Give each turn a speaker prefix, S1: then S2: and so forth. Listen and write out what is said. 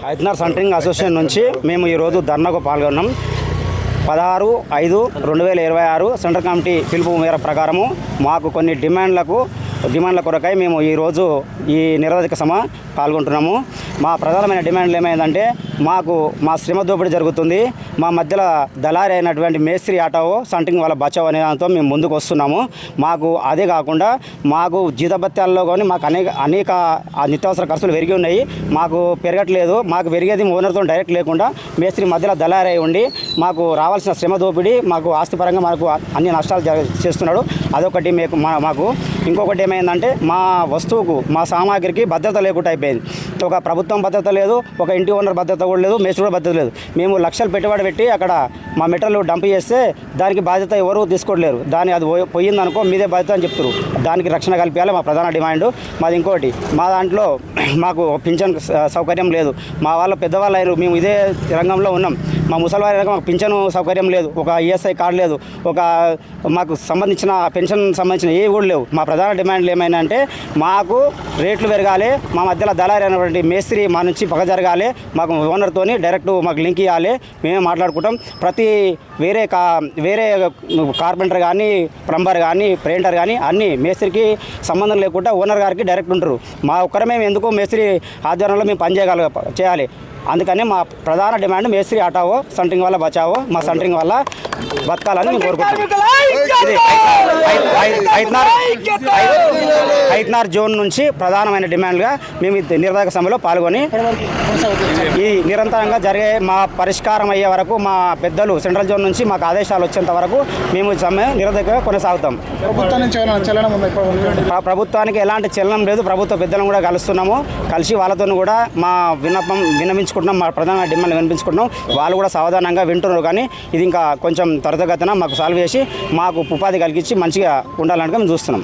S1: హైతనర్ centering association నుంచి మేము ఈరోజు ధర్నాకు పాల్గొన్నాం. 16/5/2026 సెంట్రల్ కమిటీ పిలుపు మేర ప్రకారము మాకు కొన్ని డిమాండ్ల కొరకై మేము ఈరోజు ఈ నిరవధిక సమ పాల్గొంటున్నాము. మా ప్రధానమైన డిమాండ్లు ఏమైందంటే, మాకు మా శ్రమ దోపిడీ జరుగుతుంది. మా మధ్యలో దళారి అయినటువంటి మేస్త్రి ఆటో సెంటరింగ్ వాళ్ళ బచావ్ అనే దాంతో మేము ముందుకు వస్తున్నాము. మాకు అదే కాకుండా మాకు జీతభత్యాల్లో కానీ మాకు అనేక నిత్యావసర ఖర్చులు పెరిగి ఉన్నాయి. మాకు పెరగట్లేదు. మాకు పెరిగేది ఓనర్తో డైరెక్ట్ లేకుండా మేస్త్రి మధ్యలో దళారి అయి ఉండి మాకు రావాల్సిన శ్రమ దోపిడీ, మాకు ఆస్తిపరంగా మనకు అన్ని నష్టాలు చేస్తున్నాడు. అదొకటి మాకు ఇంకొకటి ఏమైందంటే, మా వస్తువుకు మా సామాగ్రికి భద్రత లేకుండా అయిపోయింది. ఒక ప్రభుత్వం భద్రత లేదు, ఒక ఇంటి ఓనర్ భద్రత కూడా లేదు, మేస్త్రి కూడా భద్రత లేదు. మేము లక్షలు పెట్టుబడి పెట్టి అక్కడ మా మెటీరియల్ డంప్ చేస్తే దానికి బాధ్యత ఎవరు తీసుకోవట్లేరు. అది పోయిందనుకో మీదే బాధ్యత అని చెప్తారు. దానికి రక్షణ కల్పించాలి మా ప్రధాన డిమాండ్. మాది ఇంకోటి, మా దాంట్లో మాకు పింఛన్ సౌకర్యం లేదు. మా వాళ్ళ పెద్దవాళ్ళు అయ్యారు, మేము ఇదే రంగంలో ఉన్నాం. మా ముసలివారి మాకు పింఛన్ సౌకర్యం లేదు, ఒక ఈఎస్ఐ కార్డు లేదు, ఒక మాకు సంబంధించిన పెన్షన్ సంబంధించిన ఏవి కూడా లేవు. మా ప్రధాన డిమాండ్లు ఏమైనా అంటే, మాకు రేట్లు పెరగాలి, మా మధ్యలో దళారి అయినటువంటి మేస్త్రి మా నుంచి పగ జరగాలి, మాకు ఓనర్తోని డైరెక్ట్ మాకు లింక్ ఇవ్వాలి, మేమే మాట్లాడుకుంటాం. వేరే కార్పెంటర్ కానీ, ప్లంబర్ కానీ, పెయింటర్ కానీ అన్నీ మేస్త్రికి సంబంధం లేకుండా ఓనర్ గారికి డైరెక్ట్ ఉంటారు. మా ఒక్కరమే ఎందుకు మేస్త్రి ఆధ్వర్యంలో మేము పని చేయాలి. అందుకని మా ప్రధాన డిమాండ్ మేస్త్రి ఆటావో, సెంటరింగ్ వల్ల బచావో, మా సెంటరింగ్ వల్ల బతకాలని మేము కోరుకుంటున్నాం. హైతనర్ జోన్ నుంచి ప్రధానమైన డిమాండ్గా మేము నిరవధిక సమ్మెలో పాల్గొని ఈ నిరంతరంగా జరిగే మా పరిష్కారం అయ్యే వరకు, మా పెద్దలు సెంట్రల్ జోన్ నుంచి మాకు ఆదేశాలు వచ్చేంత వరకు మేము సమ్మె నిరవధికంగా కొనసాగుతాం. ప్రభుత్వానికి ఎలాంటి చలనం లేదు. ప్రభుత్వ పెద్దలను కూడా కలిసి వాళ్ళతో కూడా మా విన్నవించుకుంటున్నాం. మా ప్రధాన డిమాండ్ వినిపించుకుంటున్నాం. వాళ్ళు కూడా సావధానంగా వింటున్నారు. కానీ ఇది ఇంకా కొంచెం త్వరితగతిన మాకు సాల్వ్ చేసి మాకు ఉపాధి కలిగించి మంచిగా ఉండాలని మేము చూస్తున్నాం.